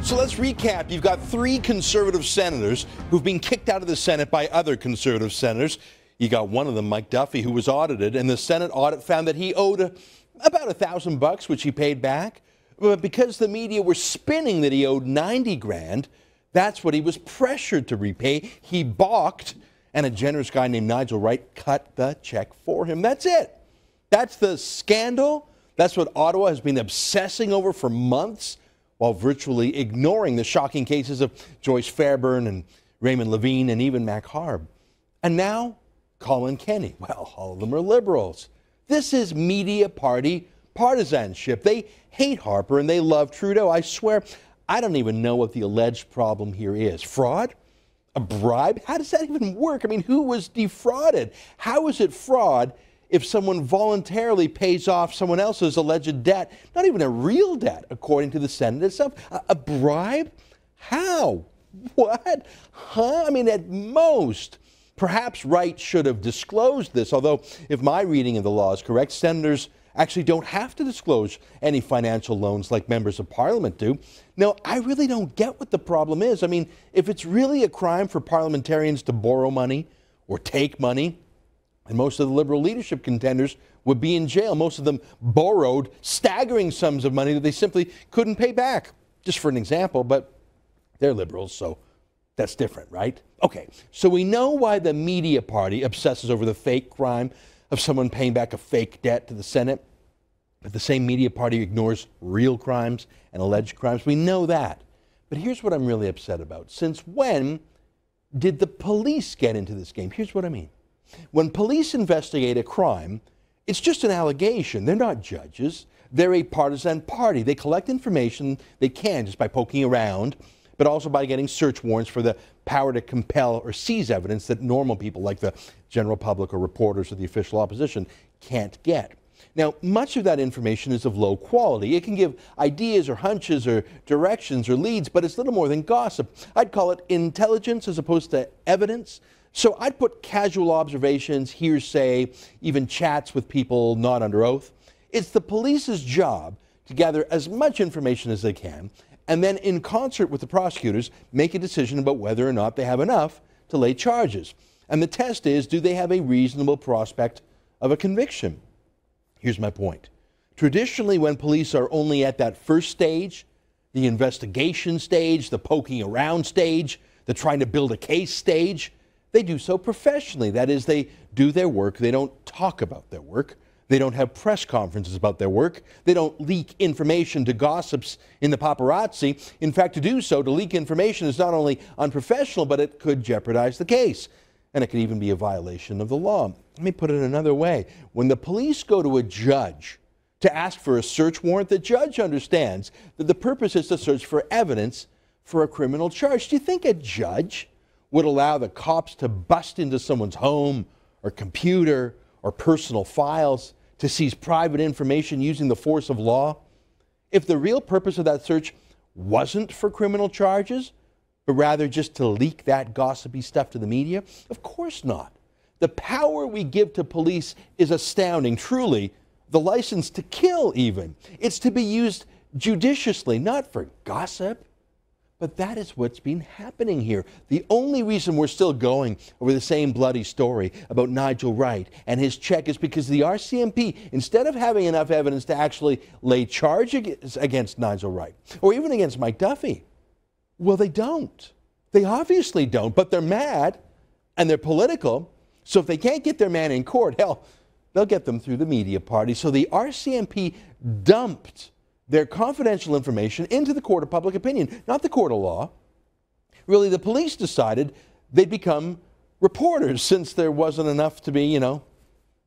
So let's recap. You've got 3 conservative senators who've been kicked out of the Senate by other conservative senators. You got one of them, Mike Duffy, who was audited, and the Senate audit found that he owed about $1,000, which he paid back. But because the media were spinning that he owed 90 grand, that's what he was pressured to repay. He balked, and a generous guy named Nigel Wright cut the check for him. That's it. That's the scandal. That's what Ottawa has been obsessing over for months, while virtually ignoring the shocking cases of Joyce Fairburn and Raymond Levine and even Mac Harb. And now, Colin Kenny. Well, all of them are liberals. This is media party partisanship. They hate Harper and they love Trudeau. I swear, I don't even know what the alleged problem here is. Fraud? A bribe? How does that even work? I mean, who was defrauded? How is it fraud if someone voluntarily pays off someone else's alleged debt, not even a real debt, according to the Senate itself? A bribe? How? What? Huh? I mean, at most, perhaps Wright should have disclosed this, although if my reading of the law is correct, senators actually don't have to disclose any financial loans like members of Parliament do. No, I really don't get what the problem is. I mean, if it's really a crime for parliamentarians to borrow money or take money, and most of the Liberal leadership contenders would be in jail. Most of them borrowed staggering sums of money that they simply couldn't pay back. Just for an example, but they're Liberals, so that's different, right? Okay, so we know why the media party obsesses over the fake crime of someone paying back a fake debt to the Senate, but the same media party ignores real crimes and alleged crimes. We know that. But here's what I'm really upset about. Since when did the police get into this game? Here's what I mean. When police investigate a crime, it's just an allegation. They're not judges. They're a partisan party. They collect information they can just by poking around, but also by getting search warrants for the power to compel or seize evidence that normal people like the general public or reporters or the official opposition can't get. Now, much of that information is of low quality. It can give ideas or hunches or directions or leads, but it's little more than gossip. I'd call it intelligence as opposed to evidence. So I'd put casual observations, hearsay, even chats with people not under oath. It's the police's job to gather as much information as they can, and then in concert with the prosecutors, make a decision about whether or not they have enough to lay charges. And the test is, do they have a reasonable prospect of a conviction? Here's my point. Traditionally, when police are only at that first stage, the investigation stage, the poking around stage, the trying to build a case stage, they do so professionally. That is, they do their work. They don't talk about their work. They don't have press conferences about their work. They don't leak information to gossips in the paparazzi. In fact, to do so, to leak information is not only unprofessional, but it could jeopardize the case. And it could even be a violation of the law. Let me put it another way. When the police go to a judge to ask for a search warrant, the judge understands that the purpose is to search for evidence for a criminal charge. Do you think a judge would allow the cops to bust into someone's home or computer or personal files to seize private information using the force of law? If the real purpose of that search wasn't for criminal charges, but rather just to leak that gossipy stuff to the media? Of course not. The power we give to police is astounding, truly. The license to kill, even. It's to be used judiciously, not for gossip. But that is what's been happening here. The only reason we're still going over the same bloody story about Nigel Wright and his check is because the RCMP, instead of having enough evidence to actually lay charge against Nigel Wright, or even against Mike Duffy, well, they don't. They obviously don't, but they're mad and they're political. So if they can't get their man in court, hell, they'll get them through the media party. So the RCMP dumped their confidential information into the court of public opinion, not the court of law. Really, the police decided they'd become reporters since there wasn't enough to be,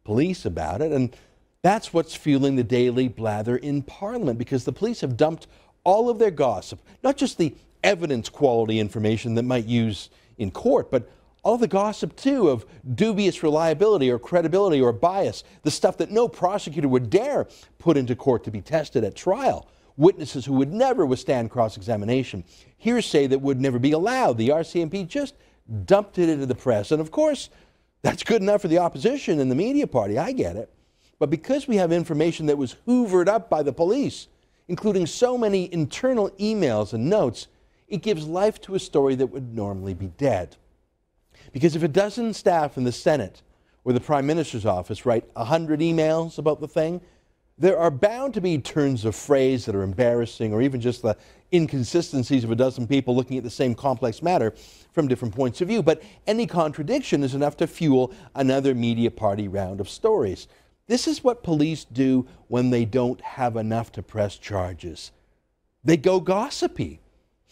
police about it. And that's what's fueling the daily blather in Parliament, because the police have dumped all of their gossip, not just the evidence quality information that might use in court, but all the gossip, too, of dubious reliability or credibility or bias, the stuff that no prosecutor would dare put into court to be tested at trial, witnesses who would never withstand cross-examination, hearsay that would never be allowed. The RCMP just dumped it into the press. And, of course, that's good enough for the opposition and the media party. I get it. But because we have information that was hoovered up by the police, including so many internal emails and notes, it gives life to a story that would normally be dead. Because if a dozen staff in the Senate or the Prime Minister's office write 100 emails about the thing, there are bound to be turns of phrase that are embarrassing, or even just the inconsistencies of a dozen people looking at the same complex matter from different points of view. But any contradiction is enough to fuel another media party round of stories. This is what police do when they don't have enough to press charges. They go gossipy,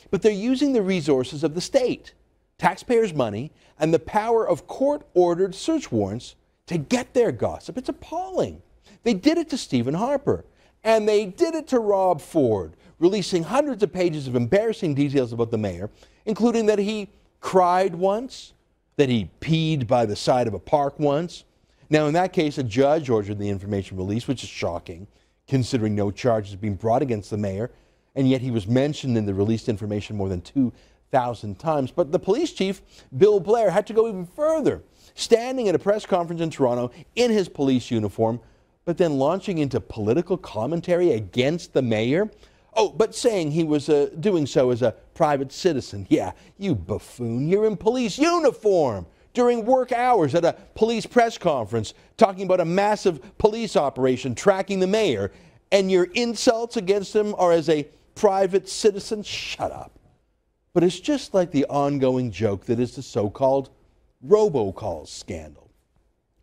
but they're using the resources of the state, taxpayers' money, and the power of court-ordered search warrants to get their gossip. It's appalling. They did it to Stephen Harper, and they did it to Rob Ford, releasing hundreds of pages of embarrassing details about the mayor, including that he cried once, that he peed by the side of a park once. Now, in that case, a judge ordered the information released, which is shocking, considering no charges being brought against the mayor, and yet he was mentioned in the released information more than 2,000 times. But the police chief, Bill Blair, had to go even further, standing at a press conference in Toronto in his police uniform, but then launching into political commentary against the mayor. Oh, but saying he was doing so as a private citizen. Yeah, you buffoon, you're in police uniform during work hours at a police press conference talking about a massive police operation tracking the mayor, and your insults against him are as a private citizen? Shut up. But it's just like the ongoing joke that is the so-called robocalls scandal.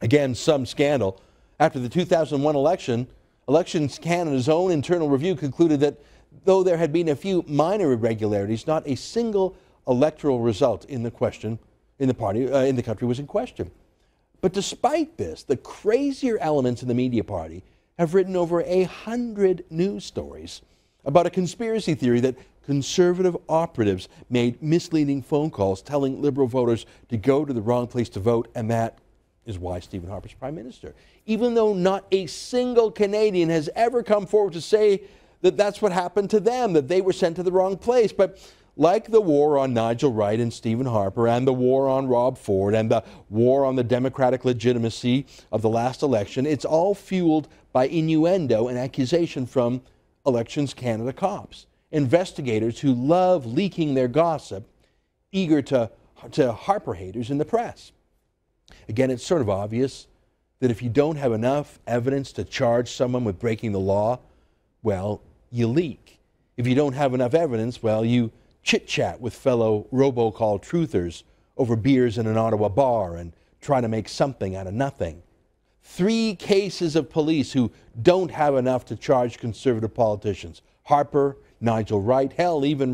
Again, some scandal. After the 2001 election, Elections Canada's own internal review concluded that though there had been a few minor irregularities, not a single electoral result in the country was in question. But despite this, the crazier elements in the media party have written over 100 news stories about a conspiracy theory that Conservative operatives made misleading phone calls telling Liberal voters to go to the wrong place to vote, and that is why Stephen Harper's Prime Minister. Even though not a single Canadian has ever come forward to say that that's what happened to them, that they were sent to the wrong place. But like the war on Nigel Wright and Stephen Harper, and the war on Rob Ford, and the war on the democratic legitimacy of the last election, it's all fueled by innuendo and accusation from Elections Canada cops, investigators who love leaking their gossip, eager to Harper haters in the press. Again, it's sort of obvious that if you don't have enough evidence to charge someone with breaking the law, well, you leak. If you don't have enough evidence, well, you chit-chat with fellow robocall truthers over beers in an Ottawa bar and try to make something out of nothing. 3 cases of police who don't have enough to charge Conservative politicians. Harper, Nigel Wright, hell, even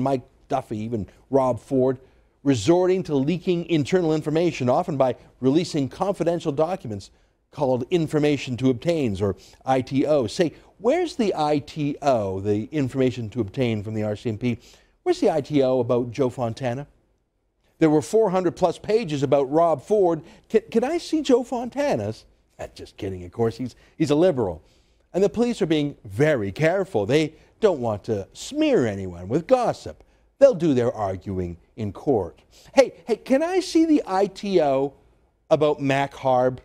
Mike Duffy, even Rob Ford, resorting to leaking internal information, often by releasing confidential documents called Information to Obtains, or ITO. Say, where's the ITO, the Information to Obtain from the RCMP? Where's the ITO about Joe Fontana? There were 400 plus pages about Rob Ford. Can I see Joe Fontana's? Just kidding, of course. He's a Liberal. And the police are being very careful. They don't want to smear anyone with gossip. They'll do their arguing in court. Hey, can I see the ITO about Mac Harb?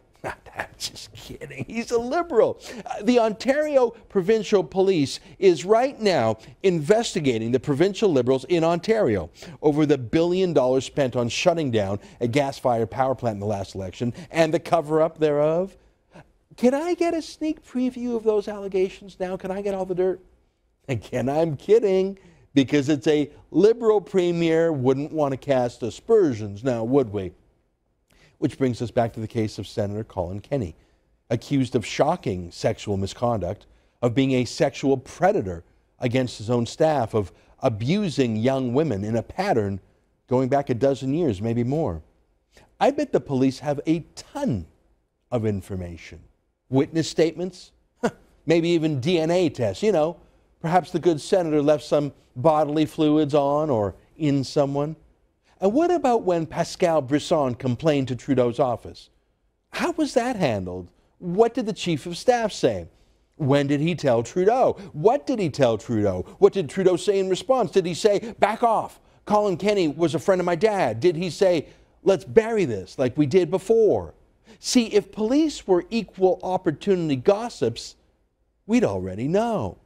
I'm just kidding. He's a Liberal. The Ontario Provincial Police is right now investigating the provincial Liberals in Ontario over the $1 billion spent on shutting down a gas-fired power plant in the last election and the cover-up thereof. Can I get a sneak preview of those allegations now? Can I get all the dirt? Again, I'm kidding, because it's a Liberal premier. Wouldn't want to cast aspersions now, would we? Which brings us back to the case of Senator Colin Kenny, accused of shocking sexual misconduct, of being a sexual predator against his own staff, of abusing young women in a pattern going back a dozen years, maybe more. I bet the police have a ton of information. Witness statements, maybe even DNA tests. You know, perhaps the good senator left some bodily fluids on or in someone. And what about when Pascal Brisson complained to Trudeau's office? How was that handled? What did the chief of staff say? When did he tell Trudeau? What did he tell Trudeau? What did Trudeau say in response? Did he say, back off, Colin Kenny was a friend of my dad? Did he say, let's bury this like we did before? See, if police were equal opportunity gossips, we'd already know.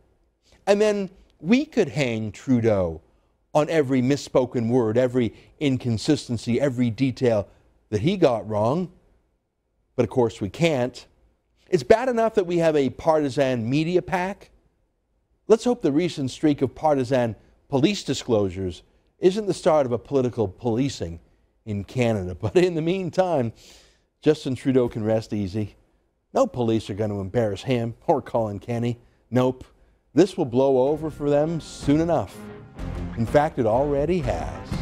And then we could hang Trudeau on every misspoken word, every inconsistency, every detail that he got wrong. But of course we can't. It's bad enough that we have a partisan media pack. Let's hope the recent streak of partisan police disclosures isn't the start of a political policing in Canada. But in the meantime, Justin Trudeau can rest easy. No police are going to embarrass him or Colin Kenney. Nope. This will blow over for them soon enough. In fact, it already has.